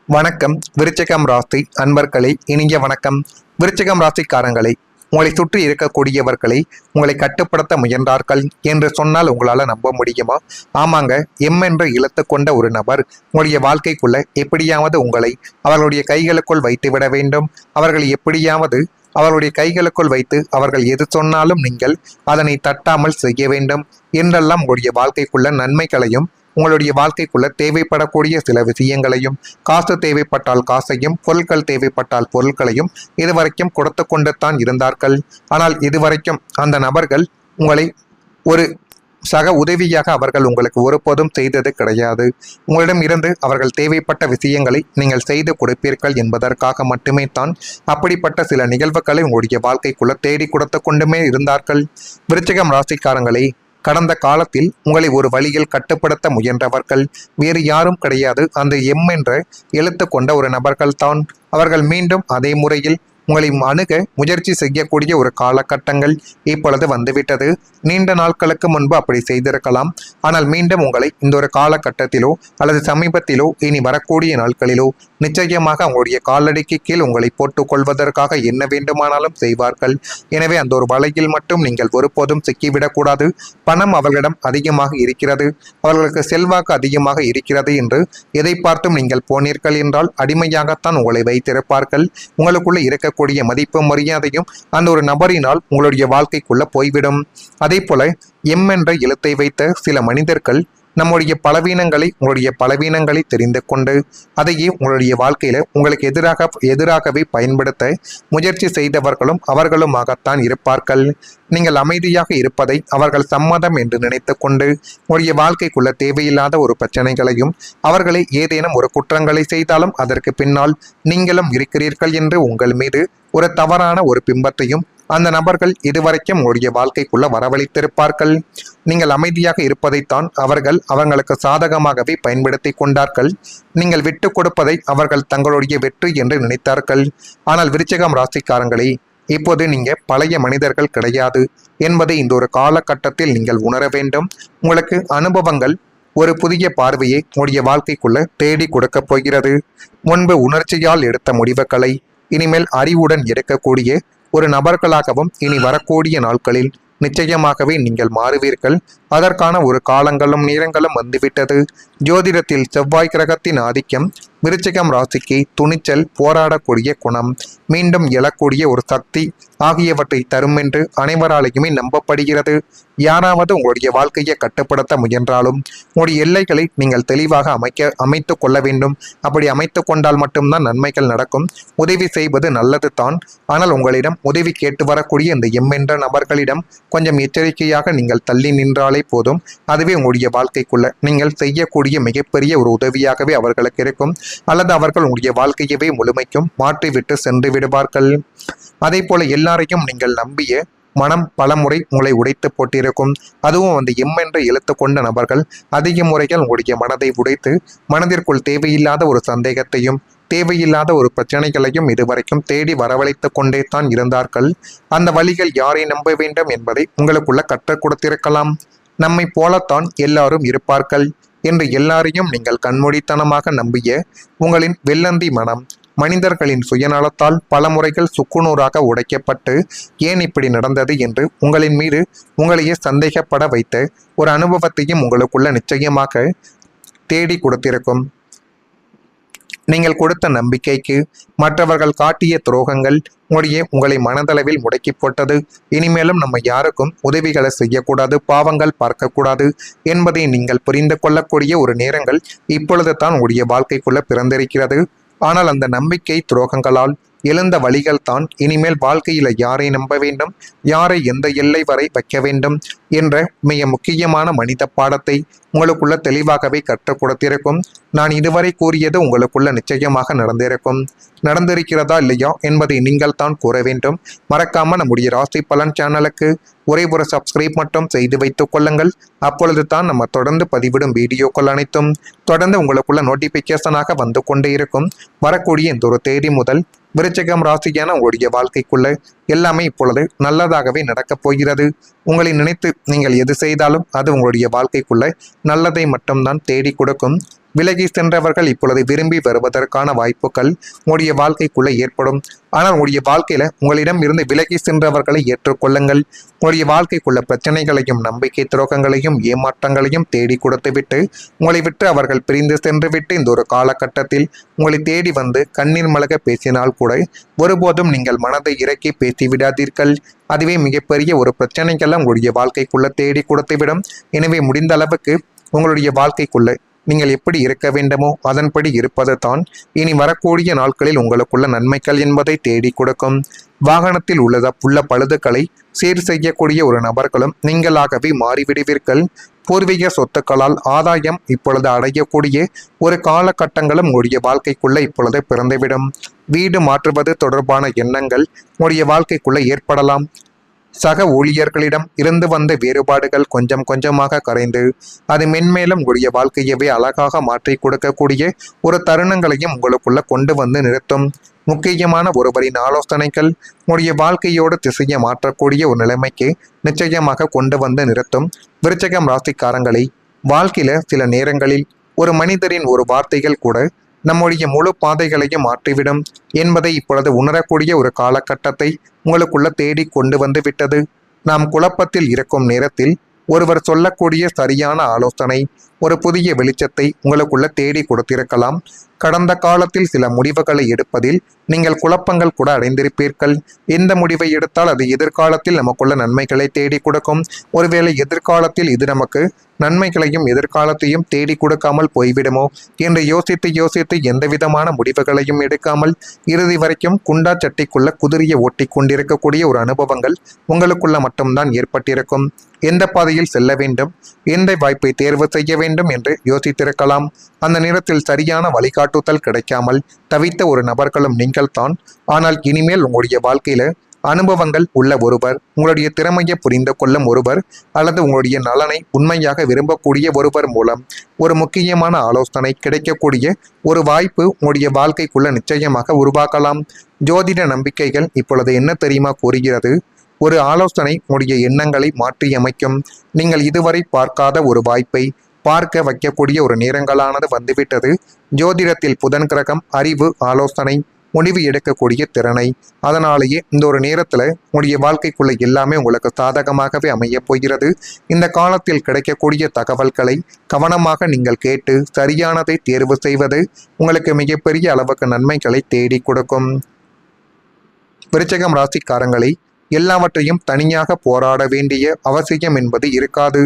வணக்கம் விருச்சிகம் ராசி அன்பர்களே, இனிய வணக்கம். விருச்சிகம் ராசிக்காரங்களை, உங்களை சுற்றி இருக்கக்கூடியவர்களை உங்களை கட்டுப்படுத்த முயன்றார்கள் என்று சொன்னால் உங்களால் நம்ப முடியுமா? ஆமாங்க, எம் என்று இழுத்து கொண்ட ஒரு நபர் உங்களுடைய வாழ்க்கைக்குள்ள எப்படியாவது உங்களை அவர்களுடைய கைகளுக்குள் வைத்துவிட வேண்டும். அவர்கள் எப்படியாவது அவருடைய கைகளுக்குள் வைத்து அவர்கள் எது சொன்னாலும் நீங்கள் அதனை தட்டாமல் செய்ய வேண்டும் என்றெல்லாம் உங்களுடைய வாழ்க்கைக்குள்ள நன்மைகளையும் உங்களுடைய வாழ்க்கைக்குள்ள தேவைப்படக்கூடிய சில விஷயங்களையும், காசு தேவைப்பட்டால் காசையும், பொருட்கள் தேவைப்பட்டால் பொருட்களையும் இதுவரைக்கும் கொடுத்து கொண்டு தான் இருந்தார்கள். ஆனால் இதுவரைக்கும் அந்த நபர்கள் உங்களை ஒரு சக உதவியாக அவர்கள் உங்களுக்கு ஒருபோதும் செய்தது கிடையாது. உங்களிடம் இருந்து அவர்கள் தேவைப்பட்ட விஷயங்களை நீங்கள் செய்து கொடுப்பீர்கள் என்பதற்காக மட்டுமே தான் அப்படிப்பட்ட சில நிகழ்வுகளை உங்களுடைய வாழ்க்கைக்குள்ள தேடி கொடுத்து கொண்டுமே இருந்தார்கள். விருச்சிகம் ராசிக்காரங்களே, கடந்த காலத்தில் உங்களை ஒரு வழியில் கட்டுப்படுத்த முயன்றவர்கள் வேறு யாரும் கிடையாது, அந்த எம் என்ற எழுத்து கொண்ட ஒரு நபர்கள் தான். அவர்கள் மீண்டும் அதே முறையில் உங்களை அணுக முயற்சி செய்யக்கூடிய ஒரு காலகட்டங்கள் இப்பொழுது வந்துவிட்டது. நீண்ட நாட்களுக்கு முன்பு அப்படி செய்திருக்கலாம். ஆனால் மீண்டும் உங்களை இந்த ஒரு காலகட்டத்திலோ அல்லது சமீபத்திலோ இனி வரக்கூடிய நாட்களிலோ நிச்சயமாக உங்களுடைய காலடிக்கு கீழ் உங்களை போட்டுக் கொள்வதற்காக என்ன வேண்டுமானாலும் செய்வார்கள். எனவே அந்த ஒரு வலையில் மட்டும் நீங்கள் ஒருபோதும் சிக்கிவிடக்கூடாது. பணம் அவர்களிடம் அதிகமாக இருக்கிறது, அவர்களுக்கு செல்வாக்கு அதிகமாக இருக்கிறது என்று எதை பார்த்தும் நீங்கள் போனீர்கள் என்றால் அடிமையாகத்தான் உங்களை வைத்திருப்பார்கள். உங்களுக்குள்ள இருக்கக்கூடிய மதிப்பு மரியாதையும் அந்த ஒரு நபரினால் உங்களுடைய வாழ்க்கைக்குள்ள போய்விடும். அதே போல எம் என்ற எழுத்தை வைத்த சில மனிதர்கள் நம்முடைய உங்களுடைய பலவீனங்களை தெரிந்து கொண்டு அதையே உங்களுடைய வாழ்க்கையில உங்களுக்கு எதிராகவே பயன்படுத்த முயற்சி செய்தவர்களும் அவர்களுமாகத்தான் இருப்பார்கள். நீங்கள் அமைதியாக இருப்பதை அவர்கள் சம்மதம் என்று நினைத்து கொண்டு உங்களுடைய வாழ்க்கைக்குள்ள தேவையில்லாத ஒரு பிரச்சனைகளையும், அவர்களை ஏதேனும் ஒரு குற்றங்களை செய்தாலும் அதற்கு பின்னால் நீங்களும் இருக்கிறீர்கள் என்று உங்கள் மீது ஒரு தவறான ஒரு பிம்பத்தையும் அந்த நபர்கள் இதுவரைக்கும் உங்களுடைய வாழ்க்கைக்குள்ள வரவழைத்திருப்பார்கள். நீங்கள் அமைதியாக இருப்பதைத்தான் அவர்களுக்கு சாதகமாகவே பயன்படுத்தி கொண்டார்கள். நீங்கள் விட்டு கொடுப்பதை அவர்கள் தங்களுடைய வெற்றி என்று நினைத்தார்கள். ஆனால் விருச்சிகம் ராசிக்காரங்களே, இப்போது நீங்க பழைய மனிதர்கள் கிடையாது என்பதை இந்த ஒரு காலகட்டத்தில் நீங்கள் உணர வேண்டும். உங்களுக்கு அனுபவங்கள் ஒரு புதிய பார்வையை உங்களுடைய வாழ்க்கைக்குள்ள தேடி கொடுக்க போகிறது. முன்பு உணர்ச்சியால் எடுத்த முடிவுகளை இனிமேல் அறிவுடன் எடுக்கக்கூடிய ஒரு நபர்களாகவும் இனி வரக்கூடிய நாட்களில் நிச்சயமாகவே நீங்கள் மாறுவீர்கள். அதற்கான ஒரு காலங்களும் நேரங்களும் வந்துவிட்டது. ஜோதிடத்தில் செவ்வாய் கிரகத்தின் ஆதிக்கம் விருச்சிகம் ராசிக்கு துணிச்சல், போராடக்கூடிய குணம், மீண்டும் எழக்கூடிய ஒரு சக்தி ஆகியவற்றை தரும் என்று அனைவராலையுமே நம்பப்படுகிறது. யாராவது உங்களுடைய வாழ்க்கையை கட்டுப்படுத்த முயன்றாலும் உங்களுடைய எல்லைகளை நீங்கள் தெளிவாக அமைத்து கொள்ள வேண்டும். அப்படி அமைத்து கொண்டால் மட்டும்தான் நன்மைகள் நடக்கும். உதவி செய்வது நல்லது தான். ஆனால் உங்களிடம் உதவி கேட்டு வரக்கூடிய இந்த எம் என்ற நபர்களிடம் கொஞ்சம் எச்சரிக்கையாக நீங்கள் தள்ளி நின்றாலே போதும். அதுவே உங்களுடைய வாழ்க்கைக்குள்ள நீங்கள் செய்யக்கூடிய மிகப்பெரிய ஒரு உதவியாகவே அவர்களுக்கு இருக்கும். அல்லது அவர்கள் உங்களுடைய வாழ்க்கையவே முழுமைக்கும் மாற்றிவிட்டு சென்று விடுவார்கள். அதே போல எல்லாரையும் நீங்கள் நம்பிய மனம் பலமுறை உங்களை உடைத்து போட்டிருக்கும். அதுவும் அந்த எம் என்று எழுத்து கொண்ட நபர்கள் அதிக முறைகள் உங்களுடைய மனதை உடைத்து மனதிற்குள் தேவையில்லாத ஒரு சந்தேகத்தையும் தேவையில்லாத ஒரு பிரச்சனைகளையும் இதுவரைக்கும் தேடி வரவழைத்து கொண்டே தான் இருந்தார்கள். அந்த வழிகள் யாரை நம்ப வேண்டும் என்பதை உங்களுக்குள்ள கற்றுக் கொடுத்திருக்கலாம். நம்மை போலத்தான் எல்லாரும் இருப்பார்கள் என்று எல்லாரையும் நீங்கள் கண்மூடித்தனமாக நம்பிய உங்களின் வெள்ளந்தி மனம் மனிதர்களின் சுயநலத்தால் பல முறைகள் சுக்குநூறாக உடைக்கப்பட்டு ஏன் இப்படி நடந்தது என்று உங்களின் மீது உங்களையே சந்தேகப்பட வைத்த ஒரு அனுபவத்தையும் உங்களுக்குள்ள நிச்சயமாக தேடி கொடுத்திருக்கும். நீங்கள் கொடுத்த நம்பிக்கைக்கு மற்றவர்கள் காட்டிய துரோகங்கள் உங்களை மனதளவில் முடக்கி போட்டது. இனிமேலும் நம்ம யாருக்கும் உதவிகளை செய்யக்கூடாது, பாவங்கள் பார்க்கக்கூடாது என்பதை நீங்கள் புரிந்து கொள்ளக்கூடிய ஒரு நேரங்கள் இப்பொழுது தான் உங்களுடைய வாழ்க்கைக்குள்ள பிறந்திருக்கிறது. ஆனால் அந்த நம்பிக்கை துரோகங்களால் எழுந்த வழிகள் தான் இனிமேல் வாழ்க்கையில யாரை நம்ப வேண்டும், யாரை எந்த எல்லை வரை வைக்க வேண்டும் என்ற மிக முக்கியமான மனித பாடத்தை உங்களுக்குள்ள தெளிவாகவே கற்றுக் கொடுத்திருக்கும். நான் இதுவரை கூறியது உங்களுக்குள்ள நிச்சயமாக நடந்திருக்கிறதா இல்லையா என்பதை நீங்கள் தான் கூற வேண்டும். மறக்காம நம்முடைய ராசி பலன் சேனலுக்கு ஒரே ஒரு சப்ஸ்கிரைப் மட்டும் செய்து வைத்துக் கொள்ளுங்கள். அப்பொழுது தான் நம்ம தொடர்ந்து பதிவிடும் வீடியோக்கள் அனைத்தும் தொடர்ந்து உங்களுக்குள்ள நோட்டிபிகேஷனாக வந்து கொண்டே இருக்கும். வரக்கூடிய இந்த ஒரு தேதி முதல் விருச்சிகம் ராசியான உங்களுடைய வாழ்க்கைக்குள்ள எல்லாமே இப்பொழுது நல்லதாகவே நடக்கப் போகிறது. உங்களை நினைத்து நீங்கள் எது செய்தாலும் அது உங்களுடைய வாழ்க்கைக்குள்ள நல்லதை மட்டும்தான் தேடி கொடுக்கும். விலகி சென்றவர்கள் இப்பொழுது விரும்பி வருவதற்கான வாய்ப்புகள் உங்களுடைய வாழ்க்கைக்குள்ள ஏற்படும். ஆனால் உங்களுடைய வாழ்க்கையில உங்களிடம் இருந்து விலகி சென்றவர்களை ஏற்றுக்கொள்ளுங்கள். உங்களுடைய வாழ்க்கைக்குள்ள பிரச்சனைகளையும் நம்பிக்கை துரோகங்களையும் ஏமாற்றங்களையும் தேடி கொடுத்துவிட்டு உங்களை விட்டு அவர்கள் பிரிந்து சென்று விட்டு இந்த ஒரு காலகட்டத்தில் உங்களை தேடி வந்து கண்ணீர் மல்க பேசினால் கூட ஒருபோதும் நீங்கள் மனதை இறக்கி பேசிவிடாதீர்கள். அதுவே மிகப்பெரிய ஒரு பிரச்சனைகள்லாம் உங்களுடைய வாழ்க்கைக்குள்ள தேடி கொடுத்துவிடும். எனவே முடிந்த அளவுக்கு உங்களுடைய வாழ்க்கைக்குள்ள நீங்கள் எப்படி இருக்க வேண்டுமோ அதன்படி இருப்பது தான் இனி வரக்கூடிய நாட்களில் உங்களுக்குள்ள நன்மைகள் என்பதை தேடி கொடுக்கும். வாகனத்தில் உள்ள பழுதுகளை சீர் செய்யக்கூடிய ஒரு நபர்களும் நீங்களாகவே மாறிவிடுவீர்கள். பூர்வீக சொத்துக்களால் ஆதாயம் இப்பொழுது அடையக்கூடிய ஒரு காலகட்டங்களும் உங்களுடைய வாழ்க்கைக்குள்ள இப்பொழுது பிறந்துவிடும். வீடு மாற்றுவது தொடர்பான எண்ணங்கள் உங்களுடைய வாழ்க்கைக்குள்ள ஏற்படலாம். சக ஊழியர்களிடம் இருந்து வந்த வேறுபாடுகள் கொஞ்சம் கொஞ்சமாக கரைந்து அது மென்மேலும் உங்களுடைய வாழ்க்கையவே அழகாக மாற்றி கொடுக்கக்கூடிய ஒரு தருணங்களையும் உங்களுக்குள்ள கொண்டு வந்து நிறுத்தும். முக்கியமான ஒருவரின் ஆலோசனைகள் உங்களுடைய வாழ்க்கையோடு திசையை மாற்றக்கூடிய ஒரு நிலைமைக்கு நிச்சயமாக கொண்டு வந்து நிறுத்தும். விருச்சிகம் ராசிக்காரங்களை, வாழ்க்கையில சில நேரங்களில் ஒரு மனிதரின் ஒரு வார்த்தைகள் கூட நம்முடைய முழு பாதைகளையும் மாற்றிவிடும் என்பதை இப்பொழுது உணரக்கூடிய ஒரு காலகட்டத்தை உங்களுக்குள்ள தேடி கொண்டு வந்து விட்டது. நாம் குழப்பத்தில் இருக்கும் நேரத்தில் ஒருவர் சொல்லக்கூடிய சரியான ஆலோசனை ஒரு புதிய வெளிச்சத்தை உங்களுக்குள்ள தேடி கொடுத்திருக்கலாம். கடந்த காலத்தில் சில முடிவுகளை எடுப்பதில் நீங்கள் குழப்பங்கள் கூட அடைந்திருப்பீர்கள். எந்த முடிவை எடுத்தால் அது எதிர்காலத்தில் நமக்குள்ள நன்மைகளை தேடி கொடுக்கும், ஒருவேளை எதிர்காலத்தில் இது நமக்கு நன்மைகளையும் எதிர்காலத்தையும் தேடி கொடுக்காமல் போய்விடுமோ என்று யோசித்து எந்த விதமான முடிவுகளையும் எடுக்காமல் இறுதி வரைக்கும் குண்டா சட்டிக்குள்ள குதிரையை ஓட்டி கொண்டிருக்கக்கூடிய ஒரு அனுபவங்கள் உங்களுக்குள்ள மட்டும்தான் ஏற்பட்டிருக்கும். எந்த பாதையில் செல்ல வேண்டும், எந்த வாய்ப்பை தேர்வு செய்ய வேண்டும் என்று யோசித்திருக்கலாம். அந்த நேரத்தில் சரியான வழிகாட்டுதல் கிடைக்காமல் தவித்த ஒரு நபர்களும் நீங்கள் தான். ஆனால் இனிமேல் உங்களுடைய வாழ்க்கையில அனுபவங்கள் உள்ள ஒருவர், உங்களுடைய திறமையை புரிந்து கொள்ளும் ஒருவர், அல்லது உங்களுடைய நலனை உண்மையாக விரும்பக்கூடிய ஒருவர் மூலம் ஒரு முக்கியமான ஆலோசனை கிடைக்கக்கூடிய ஒரு வாய்ப்பு உங்களுடைய வாழ்க்கைக்குள்ள நிச்சயமாக உருவாக்கலாம். ஜோதிட நம்பிக்கைகள் இப்பொழுது என்ன தெரியுமா கூறுகிறது? ஒரு ஆலோசனை உங்களுடைய எண்ணங்களை மாற்றியமைக்கும். நீங்கள் இதுவரை பார்க்காத ஒரு வாய்ப்பை பார்க்க வைக்கக்கூடிய ஒரு நேரங்களானது வந்துவிட்டது. ஜோதிடத்தில் புதன் கிரகம் அறிவு, ஆலோசனை, முடிவு எடுக்கக்கூடிய திறனை, அதனாலேயே இந்த ஒரு நேரத்தில் உங்களுடைய வாழ்க்கைக்குள்ள எல்லாமே உங்களுக்கு சாதகமாகவே அமைய போகிறது. இந்த காலத்தில் கிடைக்கக்கூடிய தகவல்களை கவனமாக நீங்கள் கேட்டு சரியானதை தேர்வு செய்வது உங்களுக்கு மிகப்பெரிய அளவுக்கு நன்மைகளை தேடி கொடுக்கும். விருச்சிகம் ராசிக்காரங்களை, எல்லாவற்றையும் தனியாக போராட வேண்டிய அவசியம் என்பது இருக்காது.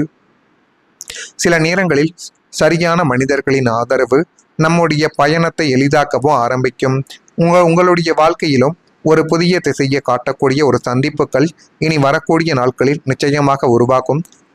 சில நேரங்களில் சரியான மனிதர்களின் ஆதரவு நம்முடைய பயணத்தை எளிதாக்கவும் ஆரம்பிக்கும். உங்களுடைய வாழ்க்கையிலும் ஒரு புதிய திசையை காட்டக்கூடிய ஒரு சந்திப்புகள் இனி வரக்கூடிய நாட்களில் நிச்சயமாக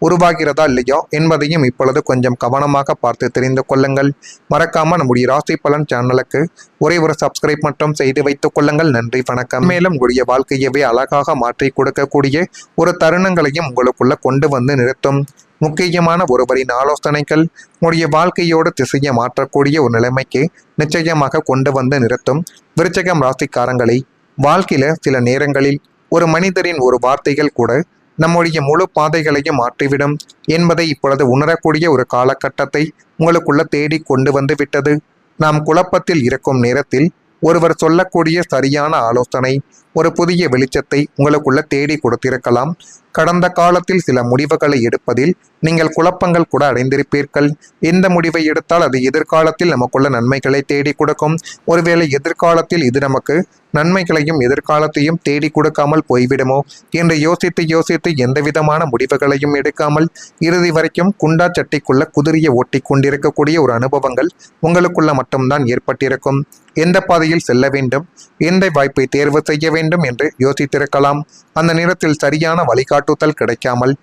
உருவாகிறதா இல்லையா என்பதையும் இப்பொழுது கொஞ்சம் கவனமாக பார்த்து தெரிந்து கொள்ளுங்கள். மறக்காம நம்முடைய ராசி பலன் சேனலுக்கு ஒரே ஒரு சப்ஸ்கிரைப் மட்டும் செய்து வைத்துக் கொள்ளுங்கள். நன்றி, வணக்கம். மேலும் உங்களுடைய வாழ்க்கையவே அழகாக மாற்றி கொடுக்கக்கூடிய ஒரு தருணங்களையும் உங்களுக்குள்ள கொண்டு வந்து நிறுத்தும். முக்கியமான ஒருவரின் ஆலோசனைகள் உங்களுடைய வாழ்க்கையோடு திசையை மாற்றக்கூடிய ஒரு நிலைமைக்கு நிச்சயமாக கொண்டு வந்து நிறுத்தும். விருச்சிகம் ராசிக்காரங்களை, வாழ்க்கையில சில நேரங்களில் ஒரு மனிதரின் ஒரு வார்த்தைகள் கூட நம்முடைய முழு பாதைகளையும் மாற்றிவிடும் என்பதை இப்பொழுது உணரக்கூடிய ஒரு காலகட்டத்தை உங்களுக்குள்ள தேடி கொண்டு வந்து விட்டது. நாம் குழப்பத்தில் இருக்கும் நேரத்தில் ஒருவர் சொல்லக்கூடிய சரியான ஆலோசனை ஒரு புதிய வெளிச்சத்தை உங்களுக்குள்ள தேடி கொடுத்திருக்கலாம். கடந்த காலத்தில் சில முடிவுகளை எடுப்பதில் நீங்கள் குழப்பங்கள் கூட அடைந்திருப்பீர்கள். எந்த முடிவை எடுத்தால் அது எதிர்காலத்தில் நமக்குள்ள நன்மைகளை தேடி கொடுக்கும், ஒருவேளை எதிர்காலத்தில் இது நமக்கு நன்மைகளையும் எதிர்காலத்தையும் தேடி கொடுக்காமல் போய்விடுமோ என்று யோசித்து எந்த விதமான முடிவுகளையும் எடுக்காமல் இறுதி வரைக்கும் குண்டா சட்டிக்குள்ள குதிரையை ஓட்டி கொண்டிருக்கக்கூடிய ஒரு அனுபவங்கள் உங்களுக்குள்ள மட்டும்தான் ஏற்பட்டிருக்கும். எந்த பாதையில் செல்ல வேண்டும், எந்த வாய்ப்பை தேர்வு செய்ய வேண்டும் என்று யோசித்திருக்கலாம். அந்த நேரத்தில் சரியான வழிகாட்டுதல் கிடைக்காமல்